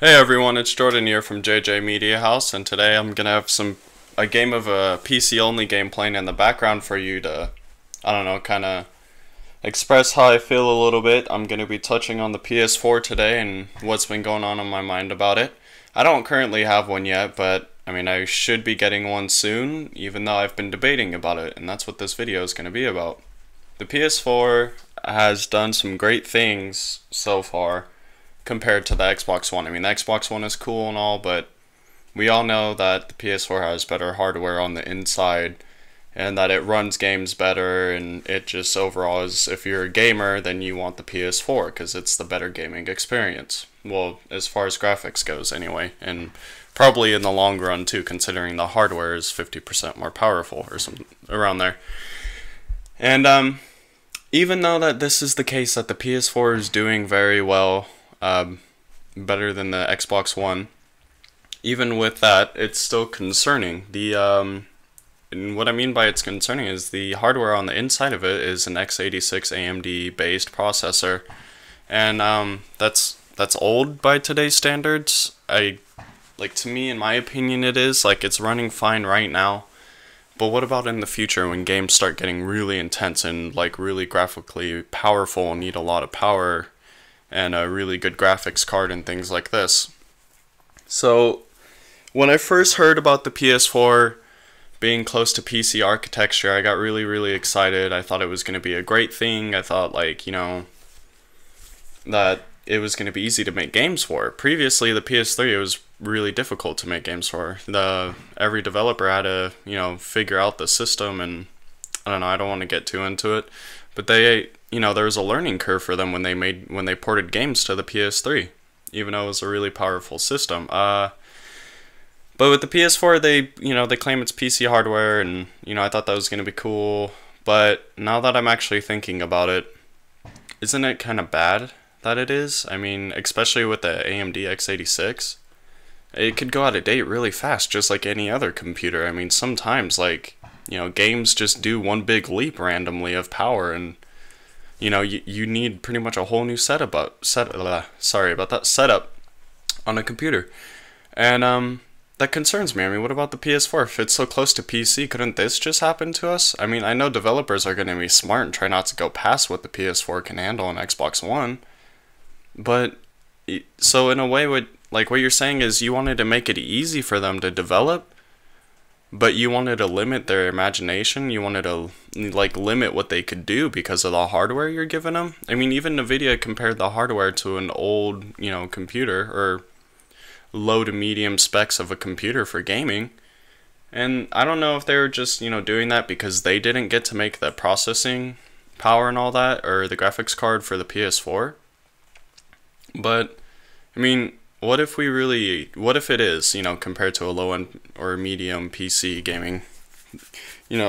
Hey everyone, it's Jordan here from JJ Media House, and today I'm gonna have a game of a PC only game playing in the background for you to, I don't know, kind of express how I feel a little bit. I'm gonna be touching on the PS4 today and what's been going on in my mind about it. I don't currently have one yet, but I mean I should be getting one soon, even though I've been debating about it, and that's what this video is gonna be about. The PS4 has done some great things so far compared to the Xbox One. I mean, the Xbox One is cool and all, but we all know that the PS4 has better hardware on the inside and that it runs games better, and it just overall is, if you're a gamer, then you want the PS4 because it's the better gaming experience. Well, as far as graphics goes anyway, and probably in the long run too, considering the hardware is 50% more powerful or something around there. And even though that this is the case, that the PS4 is doing very well, better than the Xbox One. Even with that, it's still concerning. And what I mean by it's concerning is the hardware on the inside of it is an x86 AMD based processor, and that's old by today's standards. To me, in my opinion, it is like it's running fine right now. But what about in the future when games start getting really intense and like really graphically powerful and need a lot of power and a really good graphics card and things like this? So when I first heard about the PS4 being close to PC architecture, I got really excited. I thought it was going to be a great thing. I thought, like, you know, that it was going to be easy to make games for. Previously, the PS3, it was really difficult to make games for. Every developer had to, you know, figure out the system, and I don't know, I don't want to get too into it, but there was a learning curve for them when they ported games to the PS3, even though it was a really powerful system. But with the PS4, they claim it's PC hardware, and I thought that was gonna be cool. But now that I'm actually thinking about it, isn't it kind of bad that it is? I mean, especially with the AMD x86, it could go out of date really fast, just like any other computer. I mean, sometimes games just do one big leap randomly of power, and you need pretty much a whole new setup on a computer. And that concerns me. I mean, what about the PS4? If it's so close to PC, couldn't this just happen to us? I mean, I know developers are going to be smart and try not to go past what the PS4 can handle on Xbox One, but so in a way, what you're saying is you wanted to make it easy for them to develop, but you wanted to limit their imagination. You wanted to limit what they could do because of the hardware you're giving them. I mean, even NVIDIA compared the hardware to an old, computer, or low to medium specs of a computer for gaming. And I don't know if they were just, doing that because they didn't get to make the processing power and all that, or the graphics card for the PS4. But I mean, what if it is, compared to a low-end or medium PC gaming,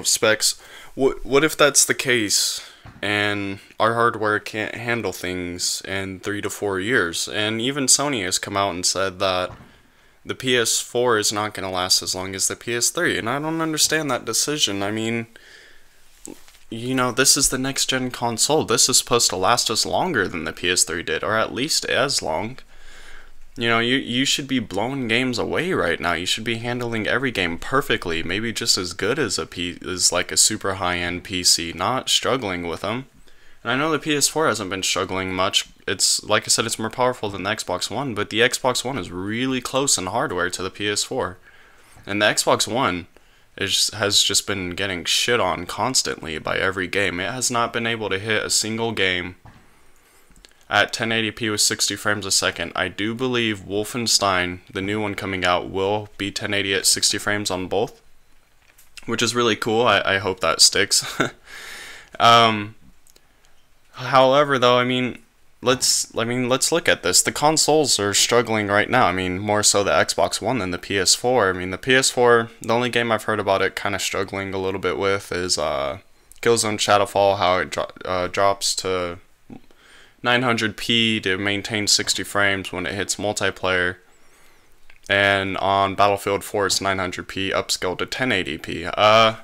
specs? What if that's the case and our hardware can't handle things in 3 to 4 years? And even Sony has come out and said that the PS4 is not going to last as long as the PS3, and I don't understand that decision. I mean, this is the next-gen console. This is supposed to last us longer than the PS3 did, or at least as long. You should be blowing games away right now. You should be handling every game perfectly, maybe just as good as a super high-end PC, not struggling with them. And I know the PS4 hasn't been struggling much. It's, like I said, it's more powerful than the Xbox One, but the Xbox One is really close in hardware to the PS4. And the Xbox One has just been getting shit on constantly by every game. It has not been able to hit a single game at 1080p with 60 frames a second. I do believe Wolfenstein, the new one coming out, will be 1080 at 60 frames on both, which is really cool. I hope that sticks. However, though, let's look at this. The consoles are struggling right now. I mean, more so the Xbox One than the PS4. I mean, the PS4, the only game I've heard about it kind of struggling a little bit with is Killzone Shadowfall, how it drops to 900p to maintain 60 frames when it hits multiplayer, and on Battlefield 4 it's 900p upscaled to 1080p.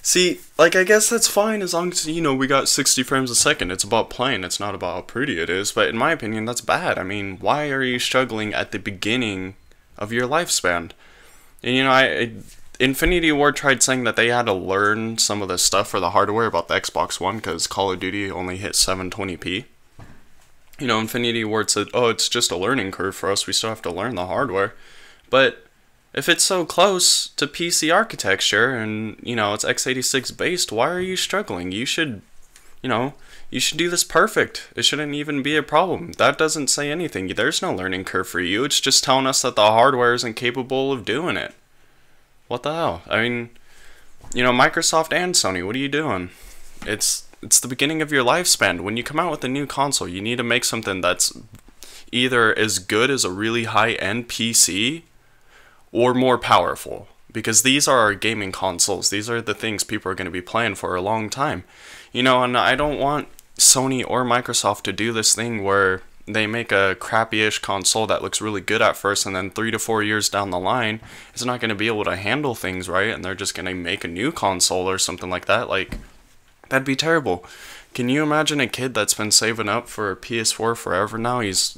See, like, I guess that's fine as long as, we got 60 frames a second. It's about playing, it's not about how pretty it is. But in my opinion, that's bad. I mean, why are you struggling at the beginning of your lifespan? And, Infinity Ward tried saying that they had to learn some of the stuff for the hardware about the Xbox One because Call of Duty only hit 720p. Infinity Ward said, oh, it's just a learning curve for us. We still have to learn the hardware. But if it's so close to PC architecture and, it's x86 based, why are you struggling? You should do this perfect. It shouldn't even be a problem. That doesn't say anything. There's no learning curve for you. It's just telling us that the hardware isn't capable of doing it. What the hell? I mean, Microsoft and Sony, what are you doing? It's the beginning of your lifespan. When you come out with a new console, you need to make something that's either as good as a really high-end PC or more powerful, because these are our gaming consoles. These are the things people are going to be playing for a long time. And I don't want Sony or Microsoft to do this thing where they make a crappy-ish console that looks really good at first, and then 3 to 4 years down the line, it's not going to be able to handle things right, and they're just going to make a new console or something like that. Like, that'd be terrible. Can you imagine a kid that's been saving up for a PS4 forever now? He's,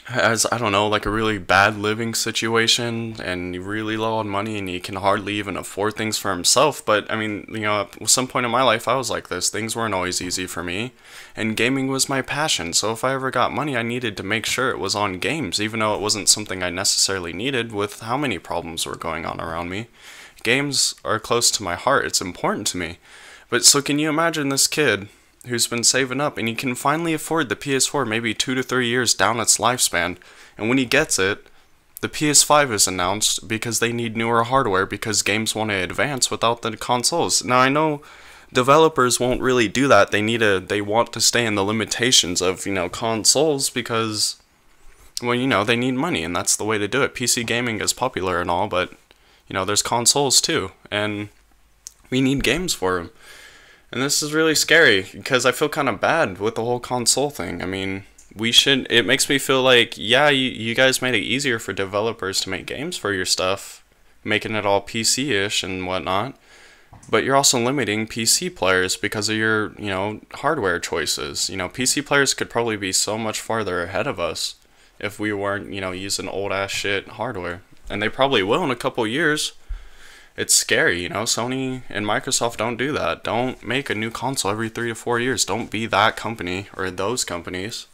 has, I don't know, like a really bad living situation and really low on money, and he can hardly even afford things for himself. But I mean, at some point in my life I was like this. Things weren't always easy for me, and gaming was my passion. So if I ever got money, I needed to make sure it was on games, even though it wasn't something I necessarily needed with how many problems were going on around me. Games are close to my heart. It's important to me. But so can you imagine this kid who's been saving up, and he can finally afford the PS4 maybe 2 to 3 years down its lifespan, and when he gets it, the PS5 is announced because they need newer hardware because games want to advance without the consoles. Now I know developers won't really do that. They want to stay in the limitations of, consoles because, well, they need money, and that's the way to do it. PC gaming is popular and all, but, there's consoles too, and we need games for them. And this is really scary because I feel kind of bad with the whole console thing. I mean, it makes me feel like, yeah, you guys made it easier for developers to make games for your stuff, making it all PC-ish and whatnot, but you're also limiting PC players because of your, hardware choices. PC players could probably be so much farther ahead of us if we weren't, using old-ass shit hardware. And they probably will in a couple years. It's scary, Sony and Microsoft don't do that. Don't make a new console every 3 to 4 years. Don't be that company or those companies.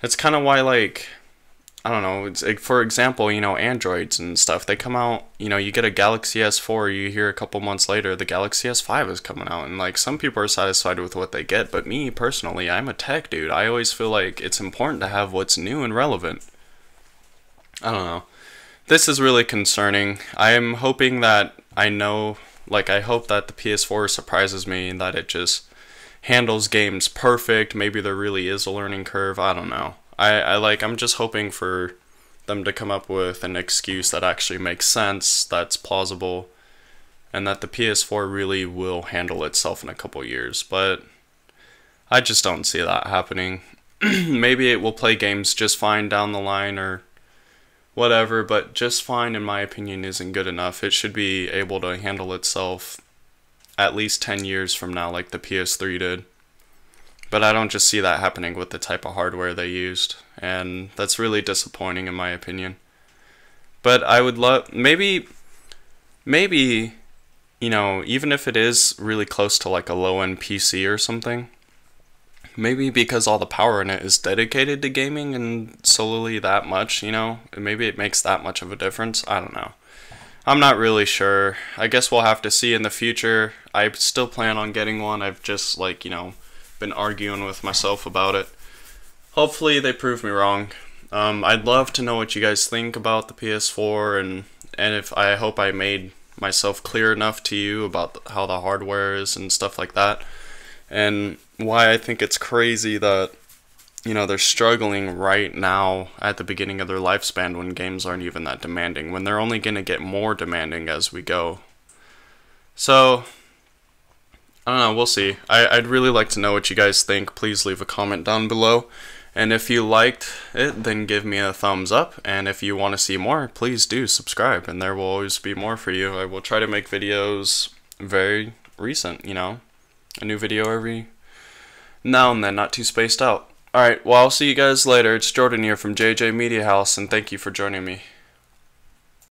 That's kind of why, like, I don't know, it's like, for example, Androids and stuff, they come out, you get a Galaxy S4, you hear a couple months later the Galaxy S5 is coming out, and like, some people are satisfied with what they get, but me personally, I'm a tech dude. I always feel like it's important to have what's new and relevant. I don't know. This is really concerning. I am hoping that I hope that the PS4 surprises me and that it just handles games perfect. Maybe there really is a learning curve. I don't know. I'm just hoping for them to come up with an excuse that actually makes sense, that's plausible, and that the PS4 really will handle itself in a couple years. But I just don't see that happening. Maybe it will play games just fine down the line or whatever, but just fine, in my opinion, isn't good enough. It should be able to handle itself at least 10 years from now, like the PS3 did. But I don't just see that happening with the type of hardware they used, and that's really disappointing in my opinion. But I would love, maybe, even if it is really close to like a low-end PC or something, maybe because all the power in it is dedicated to gaming and solely that much, maybe it makes that much of a difference. I don't know. I'm not really sure. I guess we'll have to see in the future. I still plan on getting one. I've just, been arguing with myself about it. Hopefully they prove me wrong. I'd love to know what you guys think about the PS4, and I hope I made myself clear enough to you about how the hardware is and stuff like that, and why I think it's crazy that they're struggling right now at the beginning of their lifespan when games aren't even that demanding, when they're only going to get more demanding as we go. So I don't know, we'll see. I'd really like to know what you guys think. Please leave a comment down below. And if you liked it, then give me a thumbs up. And if you want to see more, please do subscribe. And there will always be more for you. I will try to make videos very recent, you know. A new video every now and then, not too spaced out. Alright, well, I'll see you guys later. It's Jordan here from JJ Media House, and thank you for joining me.